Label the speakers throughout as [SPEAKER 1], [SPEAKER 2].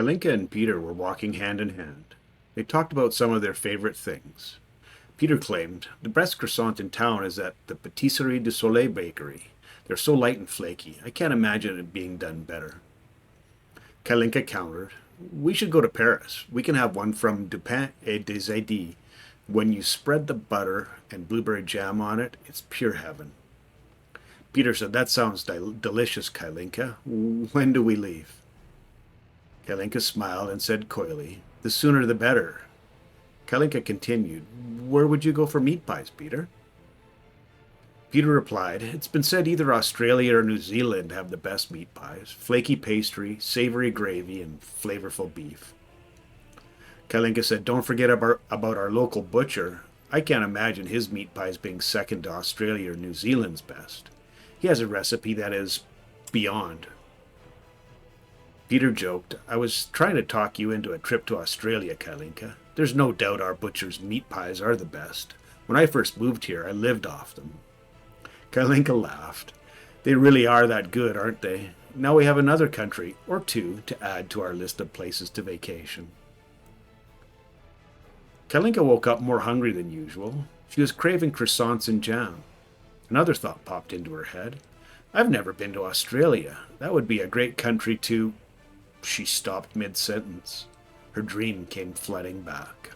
[SPEAKER 1] Kalinka and Peter were walking hand in hand. They talked about some of their favorite things. Peter claimed, "The best croissant in town is at the Patisserie du Soleil bakery. They're so light and flaky. I can't imagine it being done better." Kalinka countered, "We should go to Paris. We can have one from Dupin et des Idées. When you spread the butter and blueberry jam on it, it's pure heaven." Peter said, "That sounds delicious, Kalinka. When do we leave?" Kalinka smiled and said coyly, "The sooner the better." Kalinka continued, "Where would you go for meat pies, Peter?" Peter replied, "It's been said either Australia or New Zealand have the best meat pies. Flaky pastry, savory gravy, and flavorful beef." Kalinka said, "Don't forget about our local butcher. I can't imagine his meat pies being second to Australia or New Zealand's best. He has a recipe that is beyond." Peter joked, "I was trying to talk you into a trip to Australia, Kalinka. There's no doubt our butcher's meat pies are the best. When I first moved here, I lived off them." Kalinka laughed. "They really are that good, aren't they? Now we have another country, or two, to add to our list of places to vacation." Kalinka woke up more hungry than usual. She was craving croissants and jam. Another thought popped into her head. "I've never been to Australia. That would be a great country to—" She stopped mid-sentence. Her dream came flooding back.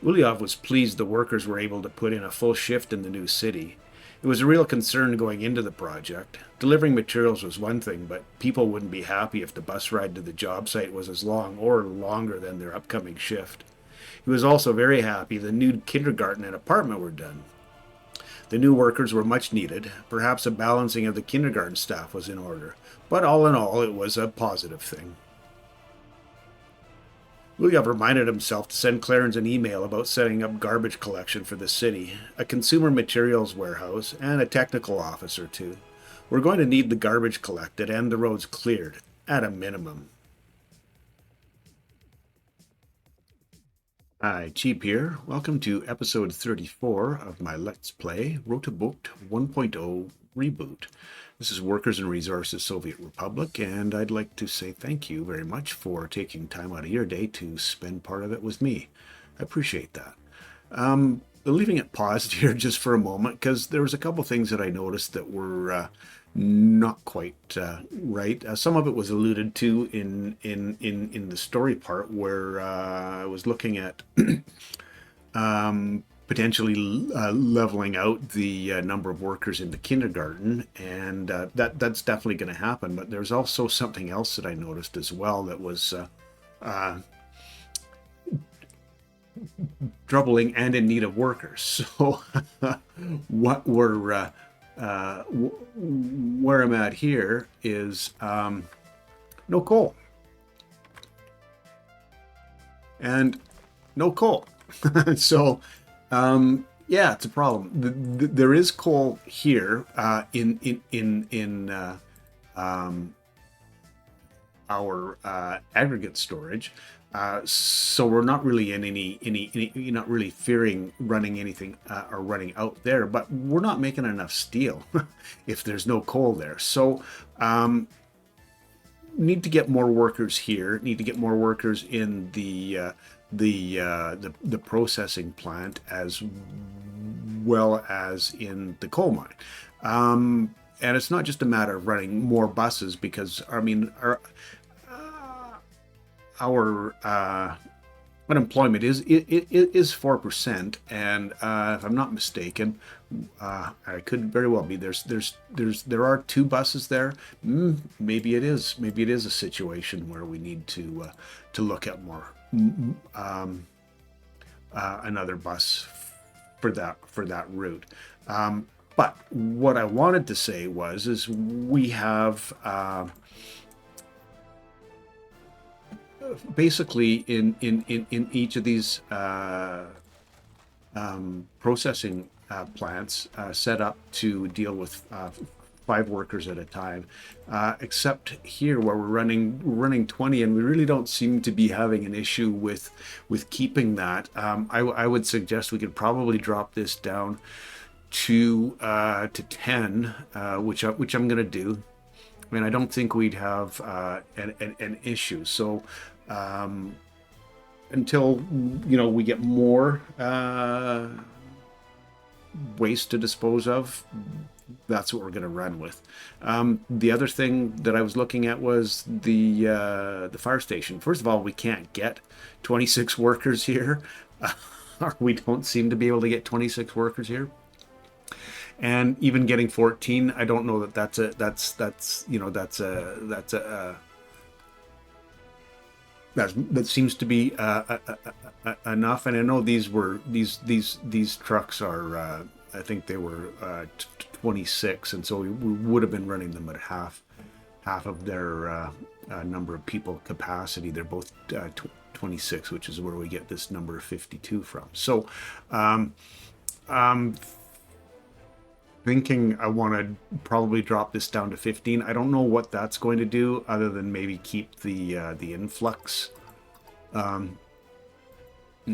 [SPEAKER 1] Ulyov was pleased the workers were able to put in a full shift in the new city. It was a real concern going into the project. Delivering materials was one thing, but people wouldn't be happy if the bus ride to the job site was as long or longer than their upcoming shift. He was also very happy the new kindergarten and apartment were done. The new workers were much needed. Perhaps a balancing of the kindergarten staff was in order, but all in all, it was a positive thing. Ulyov reminded himself to send Clarence an email about setting up garbage collection for the city, a consumer materials warehouse, and a technical office or two. We're going to need the garbage collected and the roads cleared, at a minimum. Hi, Cheap here. Welcome to episode 34 of my Let's Play Rote Bucht 1.0 Reboot. This is Workers and Resources Soviet Republic, and I'd like to say thank you very much for taking time out of your day to spend part of it with me. I appreciate that. Leaving it paused here just for a moment because there was a couple things that I noticed that were not quite right. Some of it was alluded to in the story part where I was looking at potentially leveling out the number of workers in the kindergarten, and that's definitely going to happen. But there's also something else that I noticed as well that was troubling and in need of workers. So what where I'm at here is no coal and no coal. So yeah, it's a problem. There is coal here in our aggregate storage, so we're not really in any you're not really fearing running anything or running out there. But we're not making enough steel if there's no coal there. So need to get more workers here. Need to get more workers in the processing plant as well as in the coal mine. And it's not just a matter of running more buses because, I mean, our unemployment is 4%, and if I'm not mistaken, I could very well be. There are two buses there. Maybe it is a situation where we need to look at more another bus for that route. But what I wanted to say is we have basically in each of these processing plants set up to deal with 5 workers at a time, except here where we're running 20, and we really don't seem to be having an issue with keeping that. I would suggest we could probably drop this down to 10, which I'm going to do. I mean, I don't think we'd have an issue. So until we get more waste to dispose of, that's what we're going to run with. The other thing that I was looking at was the fire station. First of all, we can't get 26 workers here. We don't seem to be able to get 26 workers here. And even getting 14, I don't know that that seems to be enough. And I know these trucks are I think they were 26, and so we would have been running them at half of their number of people capacity. They're both 26, which is where we get this number of 52 from. So thinking I want to probably drop this down to 15. I don't know what that's going to do other than maybe keep the influx. Let's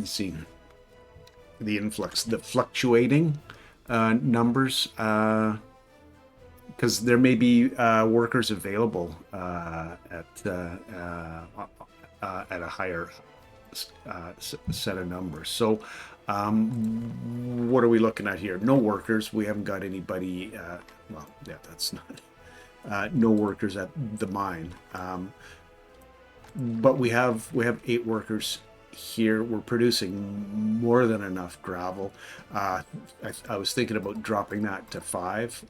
[SPEAKER 1] see, the influx, the fluctuating numbers, because there may be workers available at a higher set of numbers. So what are we looking at here? No workers. We haven't got anybody. Well, yeah, that's not no workers at the mine. But we have 8 workers here. We're producing more than enough gravel. I was thinking about dropping that to 5.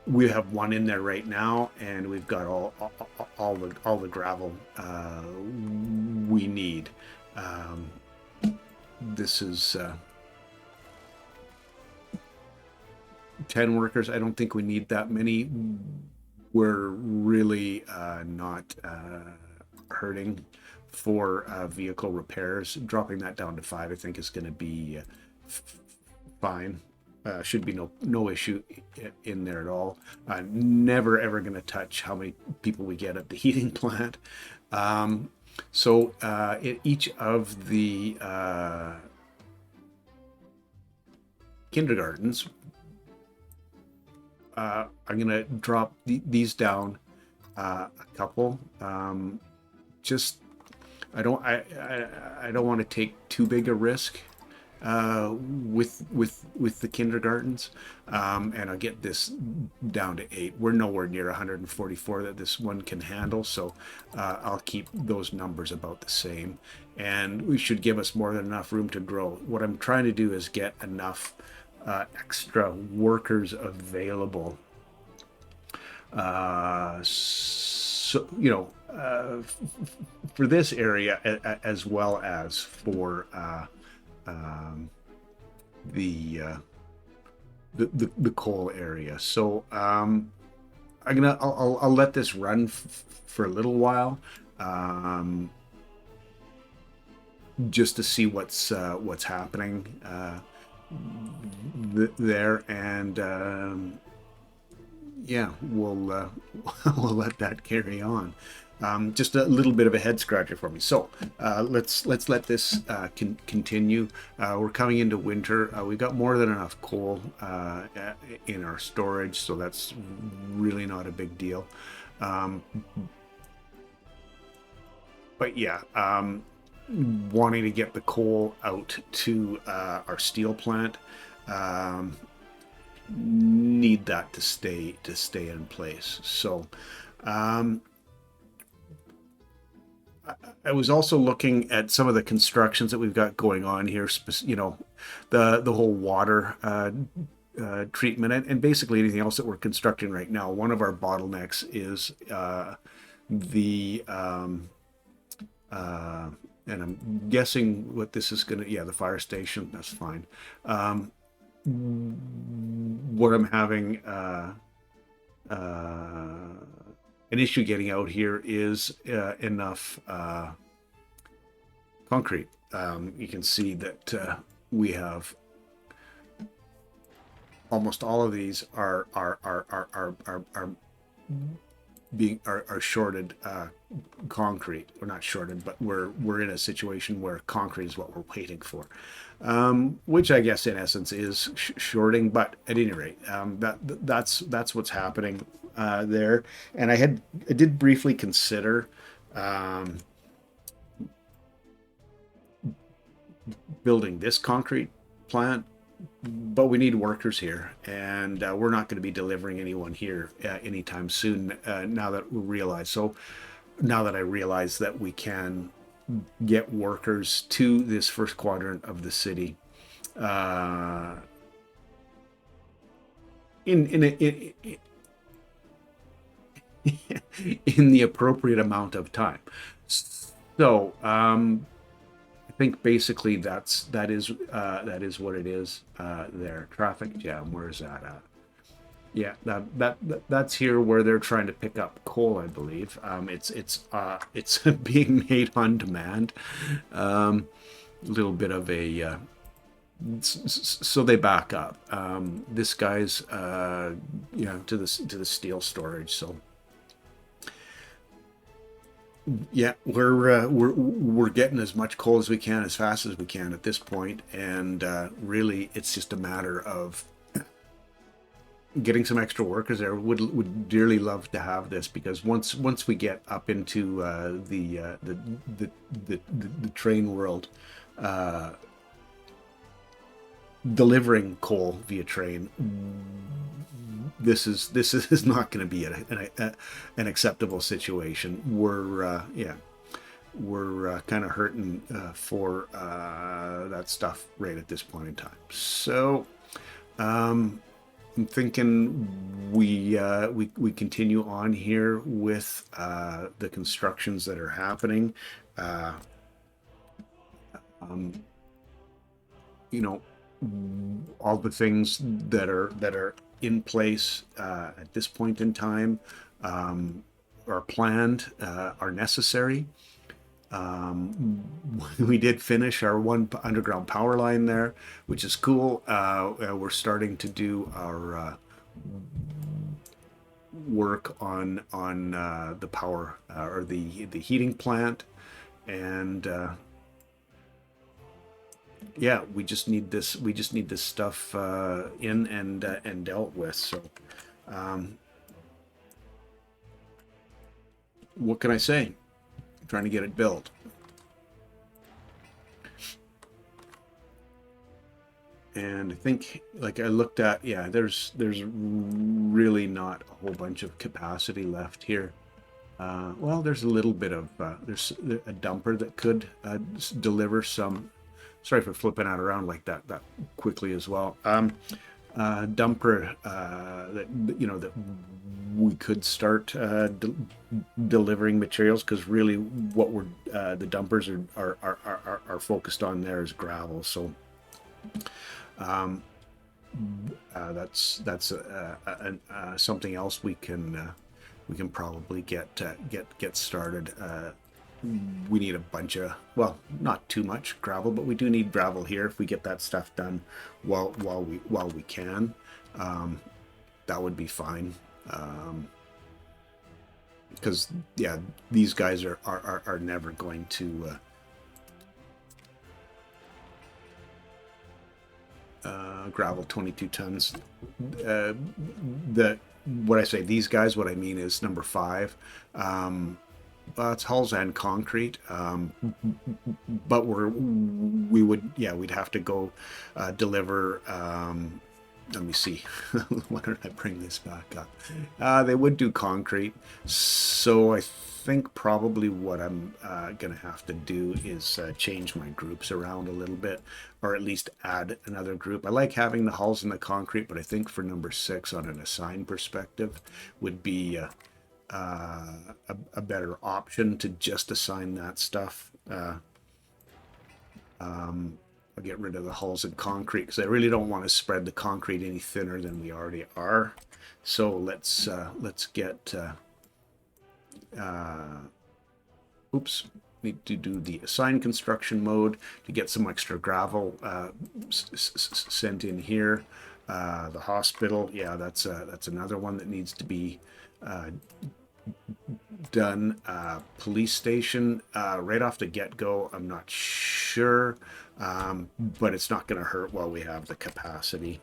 [SPEAKER 1] We have 1 in there right now, and we've got all the gravel we need. This is 10 workers. I don't think we need that many. We're really not hurting for vehicle repairs. Dropping that down to 5, I think, is going to be fine. Should be no issue in there at all. Never ever going to touch how many people we get at the heating plant. So in each of the kindergartens, I'm going to drop these down a couple. Just I don't want to take too big a risk with the kindergartens, and I'll get this down to 8. We're nowhere near 144 that this one can handle, so I'll keep those numbers about the same, and we should give us more than enough room to grow. What I'm trying to do is get enough extra workers available, so for this area as well as for the coal area. So I'll let this run for a little while, just to see what's happening there, and yeah, we'll we'll let that carry on. Just a little bit of a head scratcher for me. So let's let this continue. We're coming into winter. We've got more than enough coal in our storage, so that's really not a big deal. But yeah, wanting to get the coal out to our steel plant. Need that to stay in place. So I was also looking at some of the constructions that we've got going on here, the whole water treatment, and basically anything else that we're constructing right now. One of our bottlenecks is and I'm guessing what this is going to, the fire station, that's fine. What I'm having an issue getting out here is enough concrete. You can see that we have almost all of these are are shorted concrete, or not shorted, but we're in a situation where concrete is what we're waiting for, which I guess in essence is shorting. But at any rate, that's what's happening there. And I did briefly consider um, building this concrete plant, but we need workers here, and we're not going to be delivering anyone here anytime soon. Now that we realize, so now that I realize that we can get workers to this first quadrant of the city uh, in in the appropriate amount of time. So I think basically that is what it is there. Traffic jam. Where is that at? Yeah, that's here where they're trying to pick up coal, I believe. It's being made on demand. A little bit of a so they back up. This guy's to the steel storage. So yeah, we're getting as much coal as we can, as fast as we can at this point, and really it's just a matter of getting some extra workers there. Would dearly love to have this, because once we get up into the train world, delivering coal via train, this is not going to be an acceptable situation. We're kind of hurting for that stuff right at this point in time. So I'm thinking we continue on here with the constructions that are happening. You know, all the things that are in place at this point in time are planned, are necessary. We did finish our one underground power line there, which is cool. We're starting to do our work on the power or the heating plant, and yeah, we just need this stuff in and dealt with. So what can I say? I'm trying to get it built. And I think, like I looked at, yeah, there's really not a whole bunch of capacity left here. Well, there's a little bit of there's a dumper that could deliver some. Sorry for flipping that around like that quickly as well. Dumper that that we could start delivering materials, because really what we're the dumpers are focused on there is gravel. So that's something else we can probably get started. We need a bunch of, well, not too much gravel, but we do need gravel here. If we get that stuff done while we can, that would be fine. Because yeah, these guys are never going to gravel 22 tons. What I say, these guys, what I mean is number 5. It's hulls and concrete, but we'd have to go deliver. Let me see. Why don't I bring this back up? They would do concrete, so I think probably what I'm gonna have to do is change my groups around a little bit, or at least add another group. I like having the hulls and the concrete, but I think for number 6 on an assign perspective would be a better option to just assign that stuff. I'll get rid of the hulls and concrete, because I really don't want to spread the concrete any thinner than we already are. So let's get need to do the assign construction mode to get some extra gravel sent in here. The hospital, yeah, that's another one that needs to be done. Police station, right off the get-go, I'm not sure, but it's not going to hurt while we have the capacity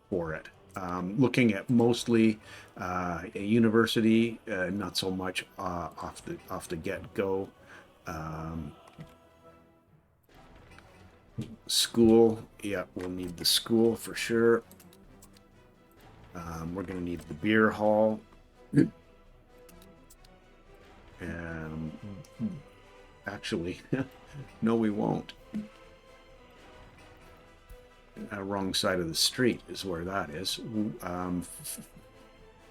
[SPEAKER 1] for it. Looking at mostly a university, not so much off the get-go. School, yeah, we'll need the school for sure. We're going to need the beer hall. Actually, no, we won't. Wrong side of the street is where that is.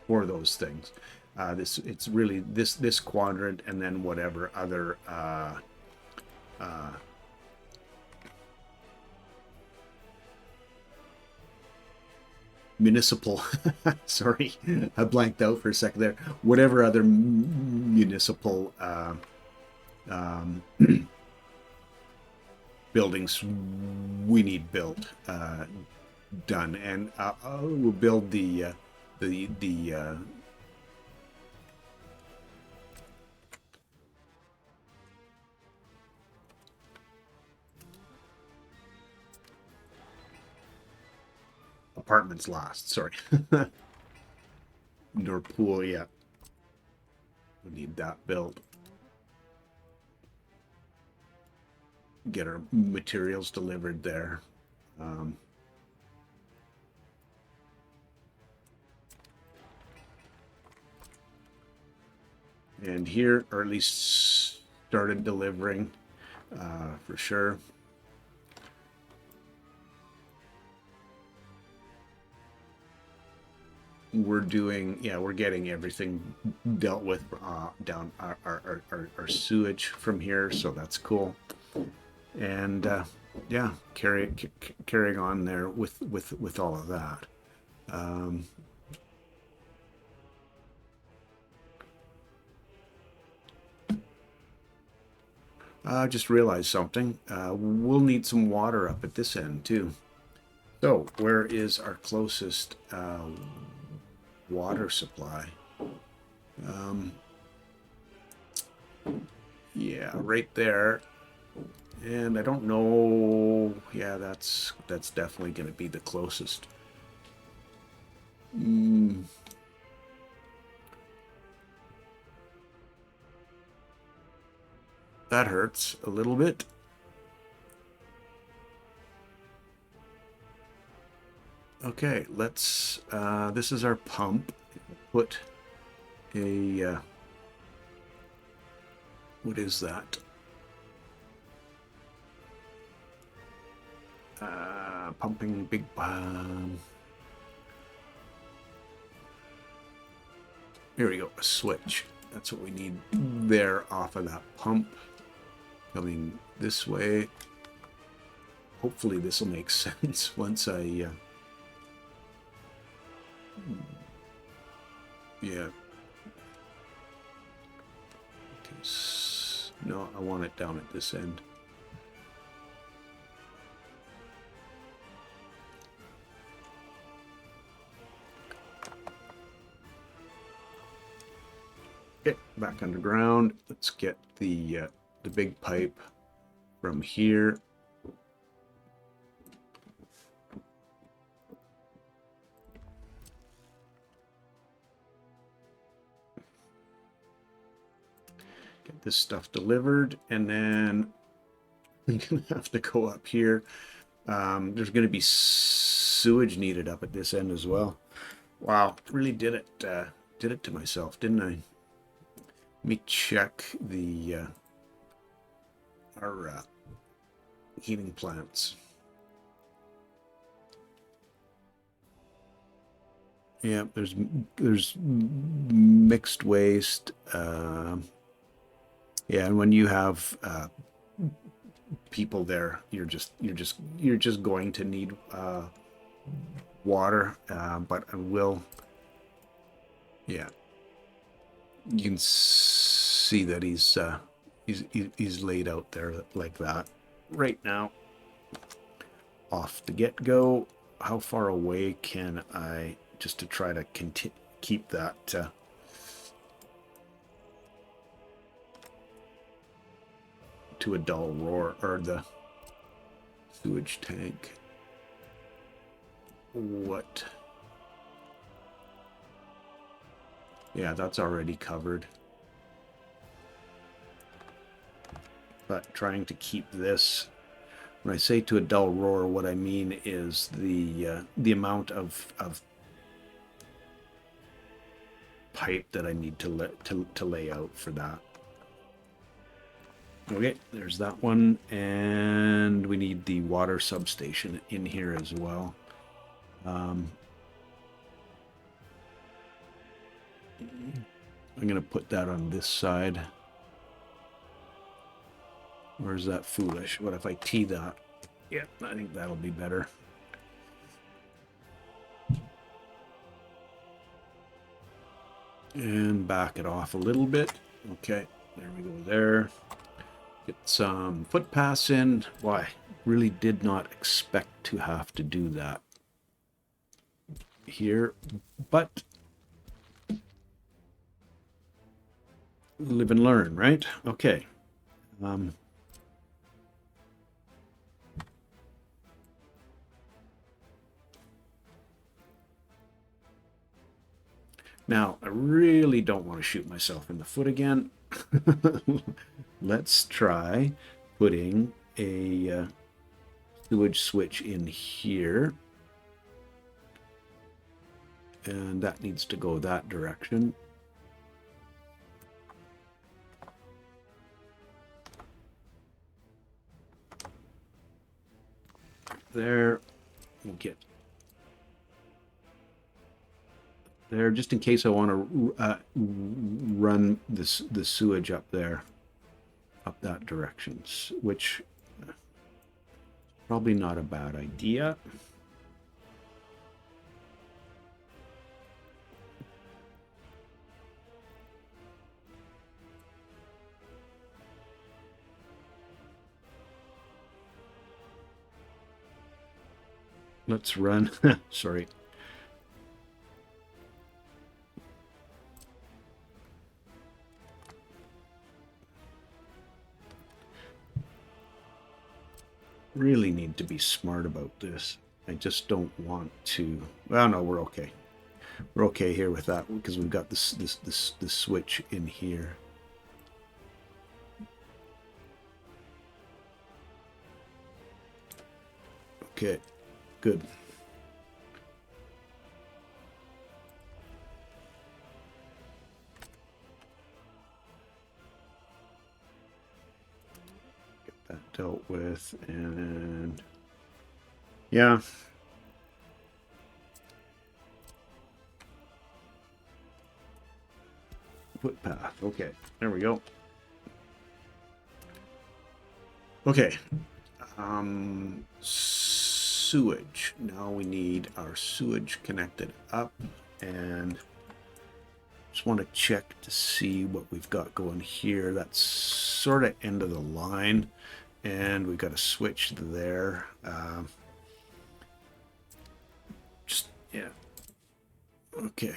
[SPEAKER 1] For those things, it's really this quadrant, and then whatever other municipal sorry, I blanked out for a second there. Whatever other municipal buildings we need built, done, and we'll build the apartments last. Sorry. Indoor pool, yeah. We need that built. Get our materials delivered there. And here, or at least started delivering, for sure. We're doing, yeah, we're getting everything dealt with down our sewage from here, so that's cool. And yeah, carrying on there with all of that. I just realized something. We'll need some water up at this end too. So where is our closest water supply? Yeah, right there. And I don't know. Yeah, that's definitely going to be the closest. That hurts a little bit. Okay, let's, this is our pump. Put a, what is that? Pumping big, here we go, a switch. That's what we need there off of that pump. Coming this way. Hopefully this will make sense once I, yeah. Okay, no, I want it down at this end. Okay, back underground. Let's get the big pipe from here. Get this stuff delivered, and then I'm gonna have to go up here. There's gonna be sewage needed up at this end as well. Wow, really did it to myself, didn't I? Let me check the our heating plants. Yeah, there's mixed waste. Yeah, and when you have people there, you're just going to need water. But I will. Yeah. You can see that he's laid out there like that right now. Off the get-go, how far away can I, just to try to keep that to a dull roar, or the sewage tank. What? Yeah, that's already covered. But trying to keep this, when I say to a dull roar, what I mean is the amount of pipe that I need to lay out for that. Okay, there's that one, and we need the water substation in here as well. I'm going to put that on this side. Or is that foolish? What if I tee that? Yeah, I think that'll be better. And back it off a little bit. Okay, there we go there. Get some footpaths in. Why? Really did not expect to have to do that here, but live and learn, right? Okay. Now, I really don't want to shoot myself in the foot again. Let's try putting a sewage switch in here. And that needs to go that direction. There, we'll get there, just in case I want to run the sewage up there, up that direction, which probably not a bad idea. Let's run. Sorry. Really need to be smart about this. I just don't want to. Well, no, we're okay. We're okay here with that because we've got this switch in here. Okay, good. Get that dealt with, and yeah. Footpath. Okay, there we go. Okay. Sewage. Now we need our sewage connected up, and just want to check to see what we've got going here. That's sort of end of the line, and we've got a switch there. Just, yeah. Okay.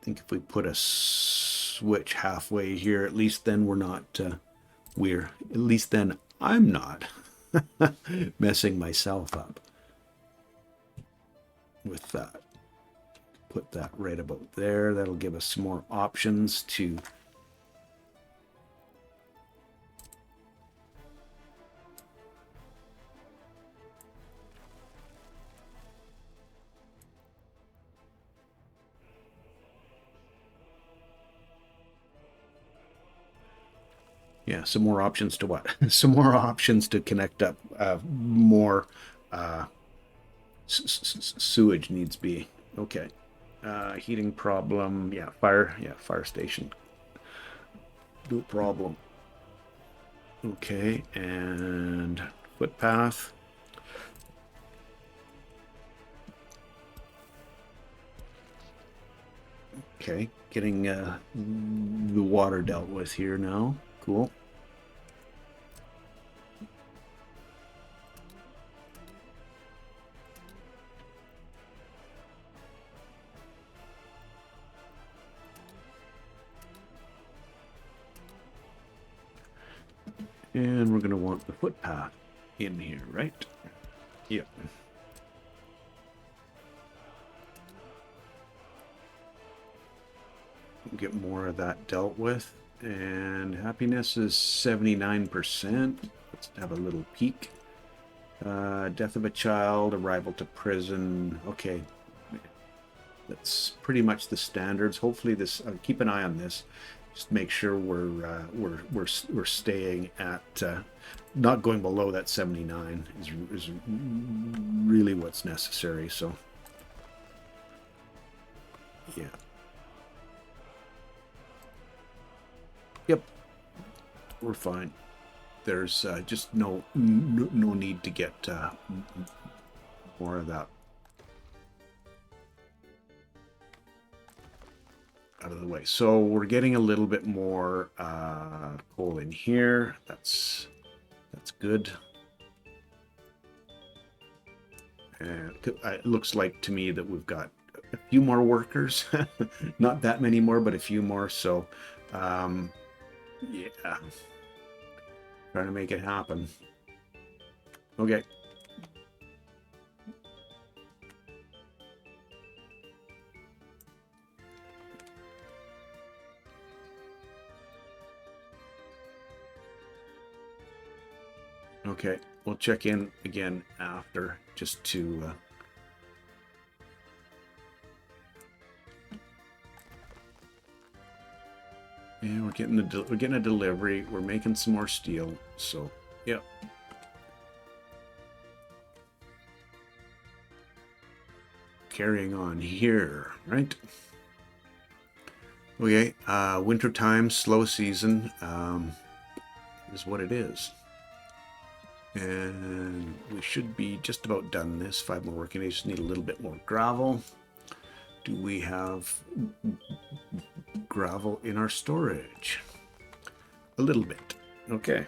[SPEAKER 1] I think if we put a switch halfway here, at least then we're not, at least then I'm not messing myself up with that. Put that right about there. That'll give us some more options to yeah, some more options to what? Some more options to connect up more sewage needs be. Okay. Heating problem. Yeah, fire station. No problem. Okay, and footpath. Okay, getting the water dealt with here now. Cool. And we're going to want the footpath in here, right? Yep. Get more of that dealt with. And happiness is 79%. Let's have a little peek. Death of a child, arrival to prison. Okay. That's pretty much the standards. Hopefully this, keep an eye on this. Just make sure we're staying at, not going below that 79 is really what's necessary. So, yeah. Yep, we're fine. There's just no need to get more of that out of the way. So we're getting a little bit more coal in here. That's good. And it looks like to me that we've got a few more workers, not that many more, but a few more. So, yeah, trying to make it happen. Okay. Okay, we'll check in again after, just to yeah, we're getting a delivery. We're making some more steel. So, yep. Carrying on here, right? Okay, winter time, slow season, is what it is. And we should be just about done this. 5 more working days. Need a little bit more gravel. Do we have gravel in our storage? A little bit. Okay.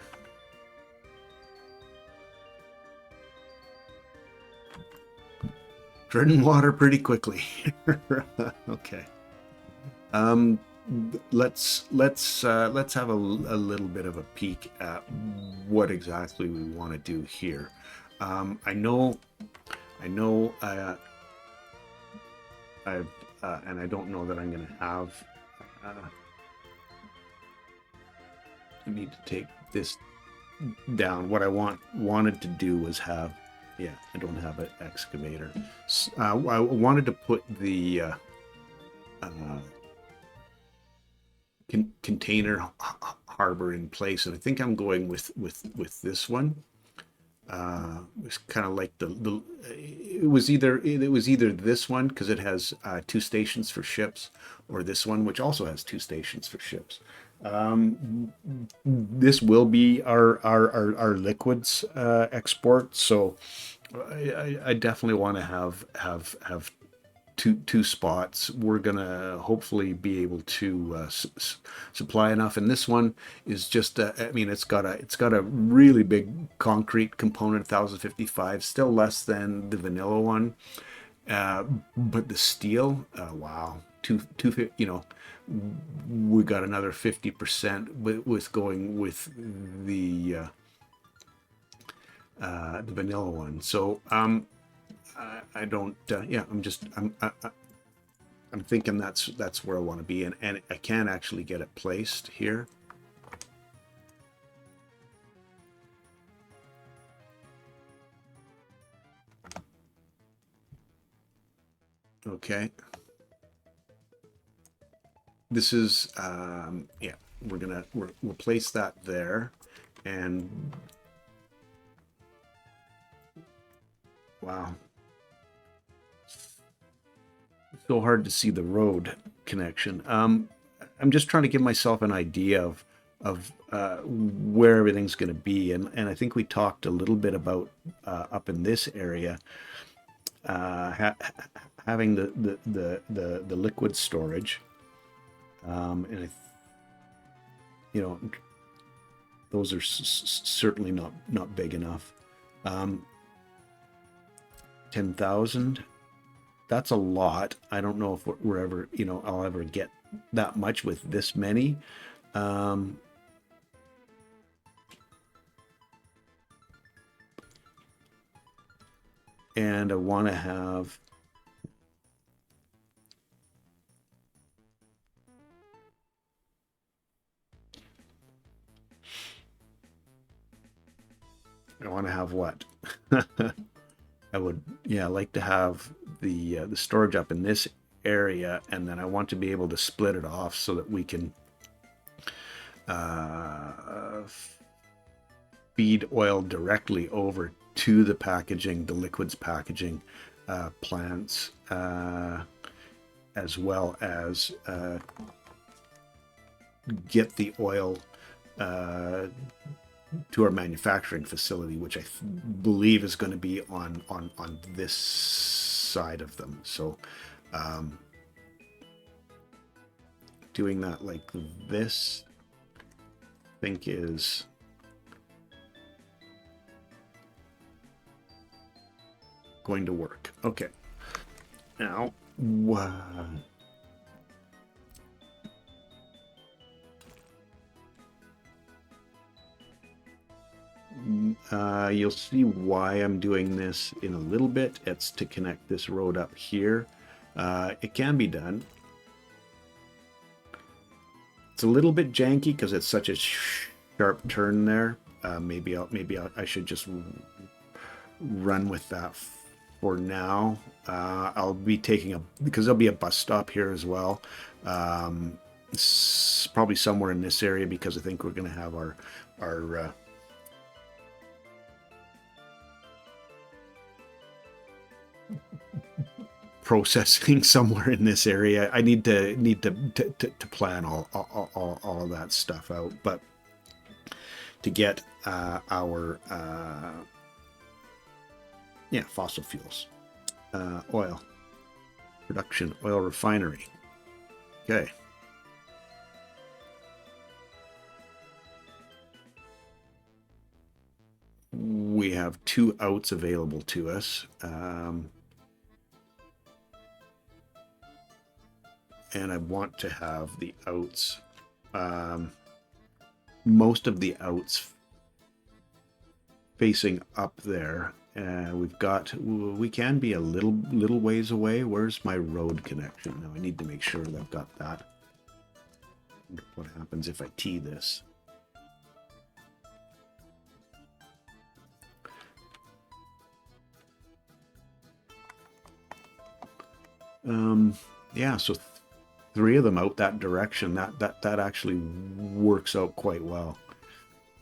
[SPEAKER 1] Treading water pretty quickly. Okay. Let's have a little bit of a peek at what exactly we want to do here. I know and I don't know that I'm going to have. I need to take this down. What I wanted to do was have. Yeah, I don't have an excavator. I wanted to put the container harbor in place, and I think I'm going with this one. It's kind of like it was either this one because it has 2 stations for ships, or this one which also has 2 stations for ships. This will be our liquids export, so I definitely want to have two spots. We're gonna hopefully be able to supply enough, and this one is just I mean, it's got a really big concrete component, 1055, still less than the vanilla one, but the steel, wow, 250, you know, we got another 50% with going with the vanilla one. So I don't. Yeah, I'm thinking that's where I want to be, and I can actually get it placed here. Okay. This is yeah. We'll place that there, and wow. So hard to see the road connection. I'm just trying to give myself an idea of where everything's going to be, and I think we talked a little bit about up in this area having the liquid storage, and you know, those are certainly not big enough. 10,000. That's a lot. I don't know if we're ever, you know, I'll ever get that much with this many. And I want to have what? I would, yeah, like to have the storage up in this area, and then I want to be able to split it off so that we can feed oil directly over to the packaging, the liquids packaging plants, as well as get the oil to our manufacturing facility, which I believe is going to be on this side of them. So doing that like this, I think is going to work. Okay. Now, you'll see why I'm doing this in a little bit. It's to connect this road up here. It can be done. It's a little bit janky because it's such a sharp turn there. Maybe I should just run with that for now. I'll be taking because there'll be a bus stop here as well. Probably somewhere in this area, because I think we're going to have our processing somewhere in this area. I need to plan all of that stuff out, but to get our fossil fuels, oil production, oil refinery. Okay. We have 2 outs available to us. And I want to have the outs, most of the outs facing up there. We can be a little ways away. Where's my road connection? Now I need to make sure that I've got that. What happens if I tee this? Yeah, so 3 of them out that direction. That actually works out quite well.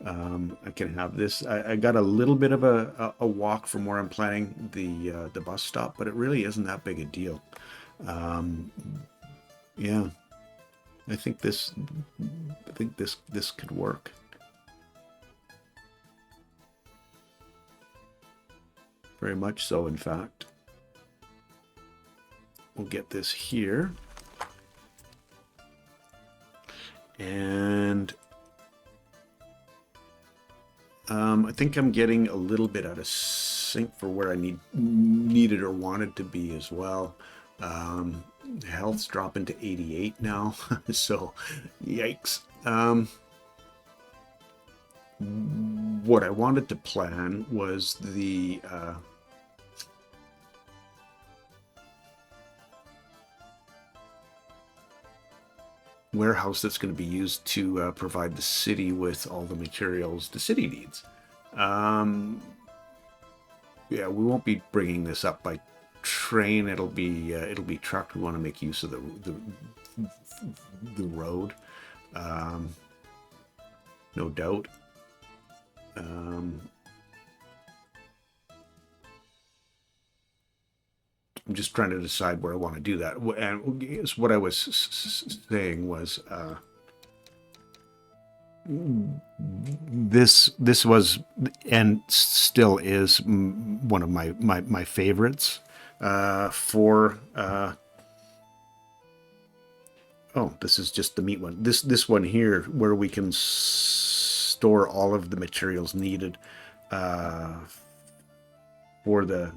[SPEAKER 1] I can have this. I got a little bit of a walk from where I'm planning the bus stop, but it really isn't that big a deal. Yeah, I think this could work. Very much so, in fact. We'll get this here. And I think I'm getting a little bit out of sync for where I needed or wanted to be as well. Health's dropping to 88 now, so yikes. What I wanted to plan was the warehouse that's going to be used to provide the city with all the materials the city needs. Yeah, we won't be bringing this up by train. It'll be trucked. We want to make use of the road, no doubt. I'm just trying to decide where I want to do that. And what I was saying was this was and still is one of my favorites for oh, this is just the meat one. This one here, where we can store all of the materials needed for the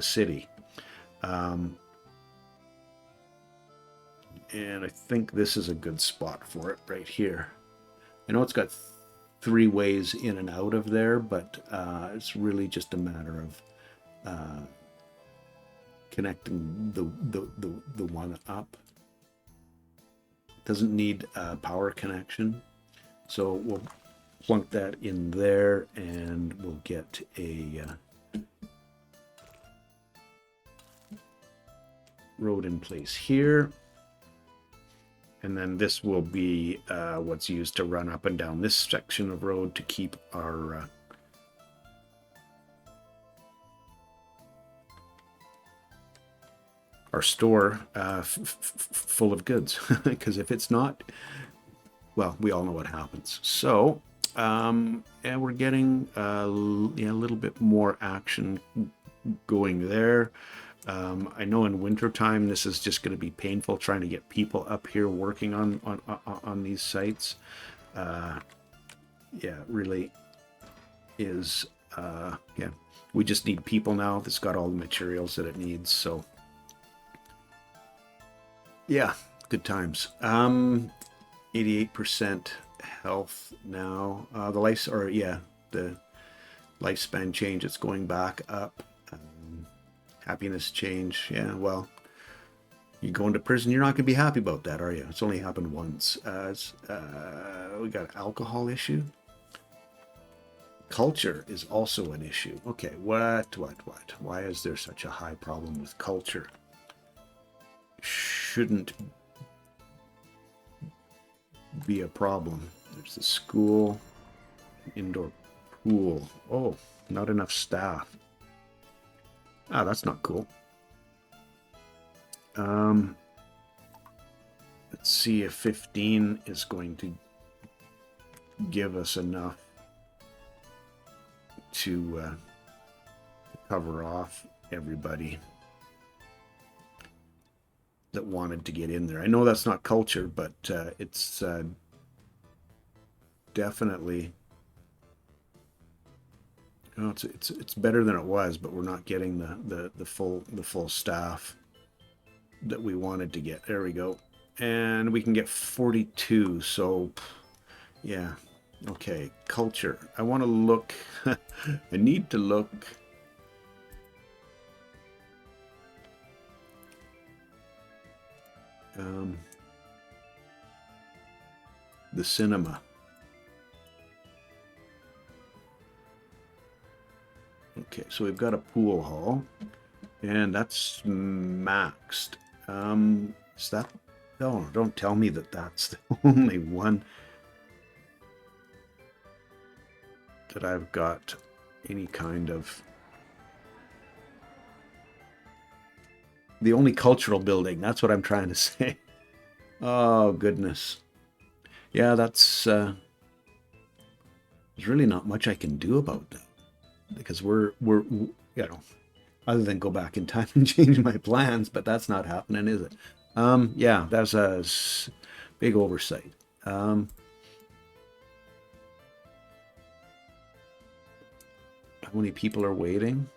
[SPEAKER 1] city, and I think this is a good spot for it right here. I know it's got 3 ways in and out of there, but it's really just a matter connecting the one up. Doesn't need a power connection, so we'll plunk that in there, and we'll get a road in place here. And then this will be what's used to run up and down this section of road to keep our store full of goods. Because if it's not, well, we all know what happens. So, and we're getting a little bit more action going there. I know in wintertime this is just going to be painful trying to get people up here working on these sites. Yeah, it really is. Yeah, we just need people now that's got all the materials that it needs. So yeah, good times. 88% health now. The lifespan change, it's going back up. Happiness change, yeah, well, you go into prison, you're not going to be happy about that, are you? It's only happened once. We got an alcohol issue. Culture is also an issue. Okay, what? Why is there such a high problem with culture? Shouldn't be a problem. There's the school, indoor pool. Oh, not enough staff. Ah, that's not cool. Let's see if 15 is going to give us enough to cover off everybody that wanted to get in there. I know that's not culture, but it's definitely... Oh, it's better than it was, but we're not getting the full staff that we wanted to get. There we go, and we can get 42. So, yeah, okay. Culture. I want to look. I need to look. The cinema. Okay, so we've got a pool hall, and that's maxed. Is that... No, don't tell me that that's the only one that I've got any kind of... The only cultural building, that's what I'm trying to say. Oh, goodness. Yeah, that's... There's really not much I can do about that. Because we're other than go back in time and change my plans, but that's not happening, is it? Yeah, that's a big oversight. How many people are waiting?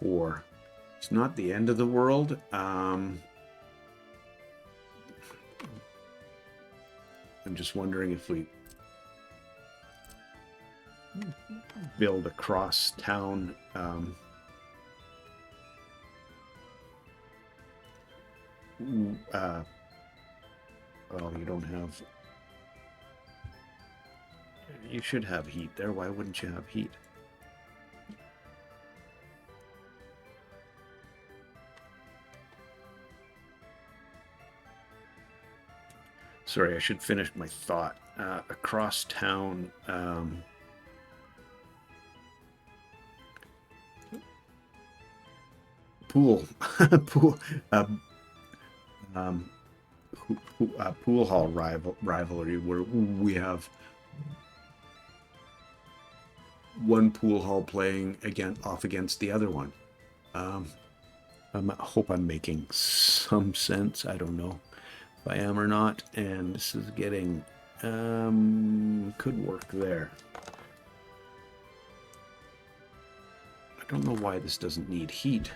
[SPEAKER 1] 4. It's not the end of the world. I'm just wondering if we build across town. Well, you don't have... You should have heat there. Why wouldn't you have heat? Sorry, I should finish my thought. Across town... pool pool hall rivalry, where we have one pool hall playing off against the other one. I hope I'm making some sense. I don't know if I am or not, and this is getting could work there. I don't know why this doesn't need heat.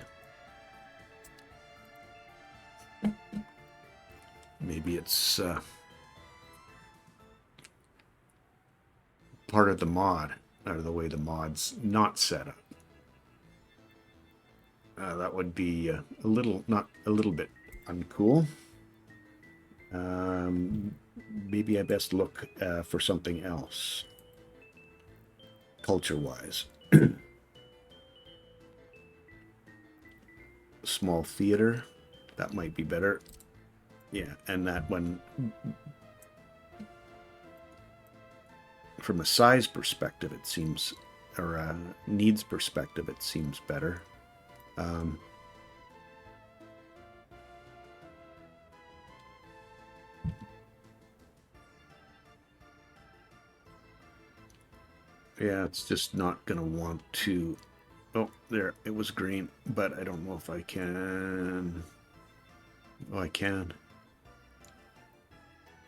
[SPEAKER 1] Maybe it's part of the mod, or the way the mod's not set up. That would be not a little bit uncool. Maybe I best look for something else, culture-wise. Small theater, that might be better. Yeah, and that one, from a size perspective, it seems, or a needs perspective, it seems better. Yeah, it's just not going to want to... Oh, there, it was green, but I don't know if I can... Oh, I can.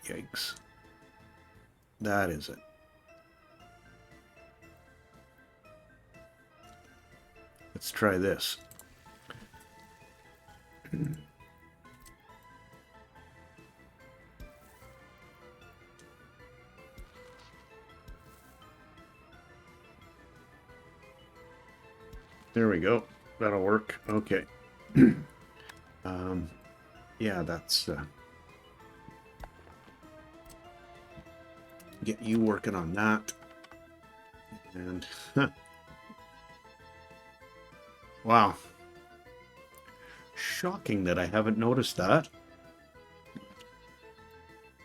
[SPEAKER 1] Yikes. That is it. Let's try this. There we go. That'll work. Okay. Yeah, that's... get you working on that. And... Wow. Shocking that I haven't noticed that.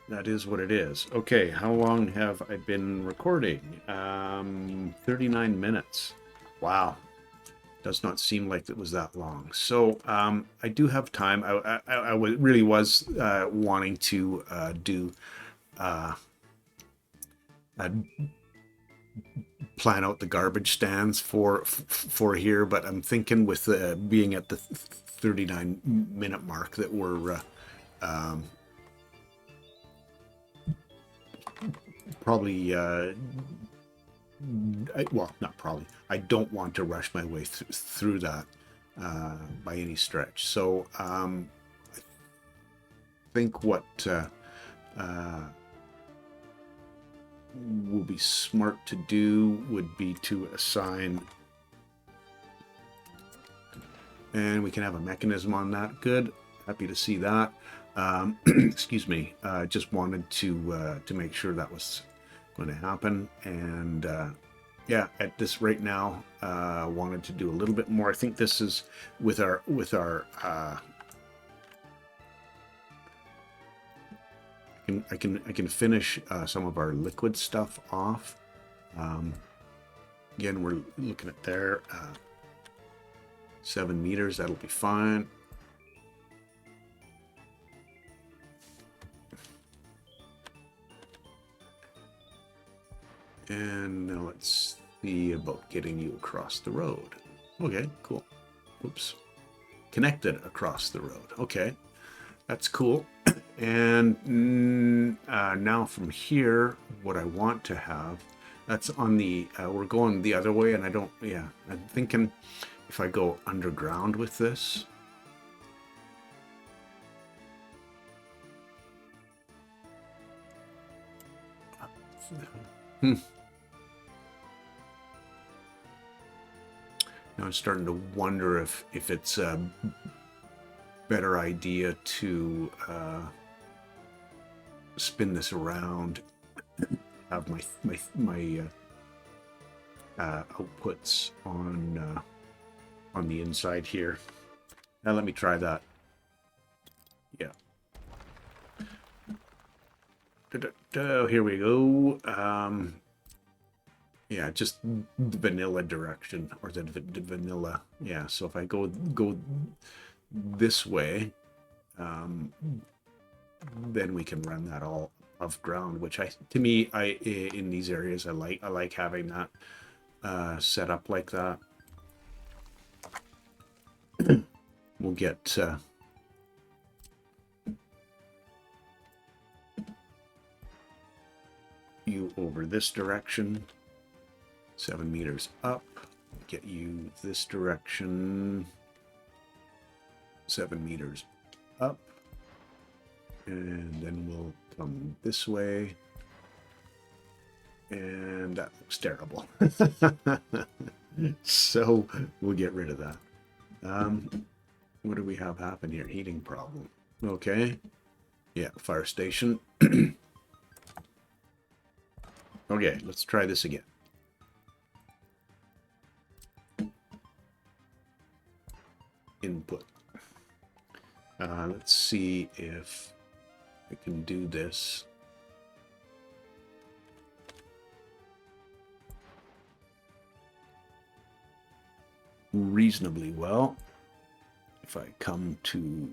[SPEAKER 1] That is what it is. Okay, how long have I been recording? 39 minutes. Wow. Does not seem like it was that long. So I do have time. I really was wanting to do plan out the garbage stands for here, but I'm thinking with being at the 39-minute mark that we're probably well, not probably. I don't want to rush my way through that by any stretch. So I think what will be smart to do would be to assign, and we can have a mechanism on that. Good, happy to see that. Excuse me. Just wanted to make sure that was going to happen, and yeah, at this right now, wanted to do a little bit more. I think this is with our I can finish some of our liquid stuff off. Again, we're looking at there, 7 meters. That'll be fine. And now let's see about getting you across the road. Okay, cool. Oops. Connected across the road. Okay, that's cool. And now from here, what I want to have, that's on the, we're going the other way, and I don't, yeah, I'm thinking if I go underground with this. Now I'm starting to wonder if it's a better idea to spin this around, have my outputs on the inside here. Now let me try that. Yeah. Here we go. Yeah, just the vanilla direction, or the vanilla. Yeah, so if I go this way, then we can run that all above ground, which to me, in these areas, I like having that set up like that. We'll get you over this direction, 7 meters up. Get you this direction, 7 meters up, and then we'll come this way, and that looks terrible. So we'll get rid of that. What do we have happen here? Heating problem. Okay. Yeah, fire station. Okay, let's try this again. Input. Let's see if I can do this. Reasonably well. If I come to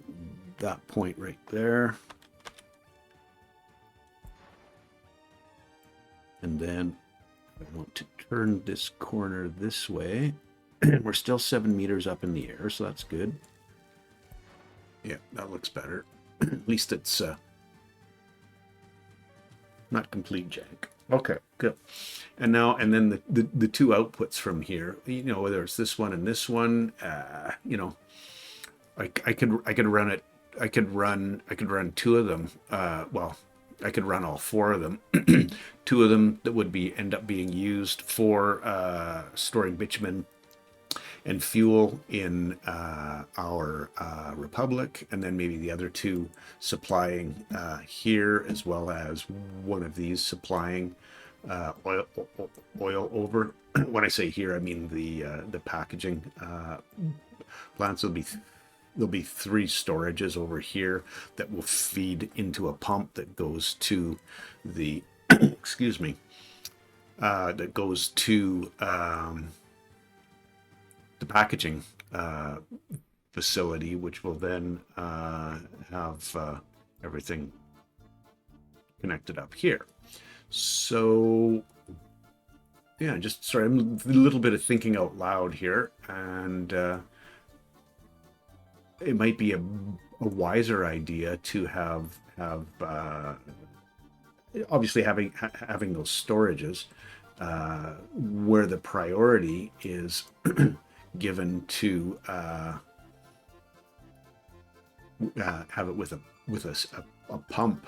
[SPEAKER 1] that point right there, and then I want to turn this corner this way. We're still 7 meters up in the air, so that's good. Yeah, that looks better. At least it's not complete jank. Okay, good. And now, and then the two outputs from here, you know, whether it's this one and this one, you know, I could run it. I could run two of them. Well, I could run all four of them. Two of them that would end up being used for storing bitumen and fuel in our republic, and then maybe the other two supplying here, as well as one of these supplying oil over. When I say here, I mean the packaging plants. There'll be 3 storages over here that will feed into a pump that goes to the excuse me, that goes to the packaging facility, which will then have everything connected up here. So yeah, just sorry, I'm a little bit of thinking out loud here, and it might be a wiser idea to have obviously having those storages where the priority is given to have it with a pump.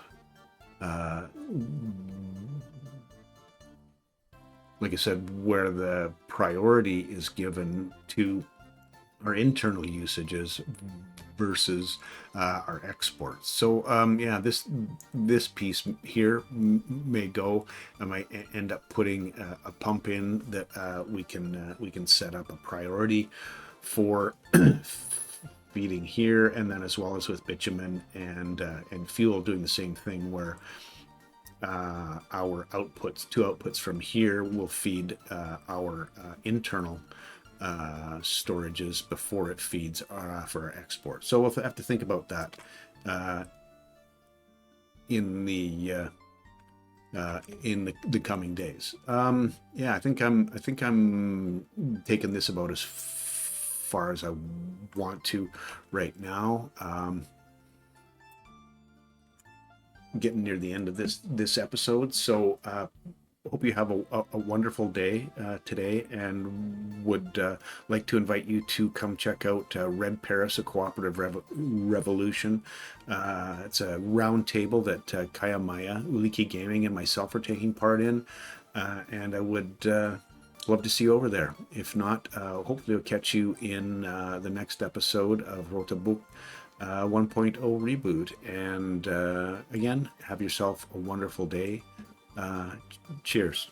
[SPEAKER 1] Like I said, where the priority is given to our internal usages versus our exports. So yeah, this piece here may go. I might end up putting a pump in that we can set up a priority for feeding here, and then as well as with bitumen and fuel, doing the same thing where our two outputs from here will feed our internal storages before it feeds for our export. So we'll have to think about that in the coming days. Yeah, I think I'm taking this about as far as I want to right now. Getting near the end of this episode, so hope you have a wonderful day today, and would like to invite you to come check out Red Paris, a cooperative revolution. It's a round table that Kaya Maya, Uliki Gaming, and myself are taking part in, and I would love to see you over there. If not, hopefully I'll catch you in the next episode of Rote, Bucht 1.0 reboot. And again, have yourself a wonderful day. Cheers.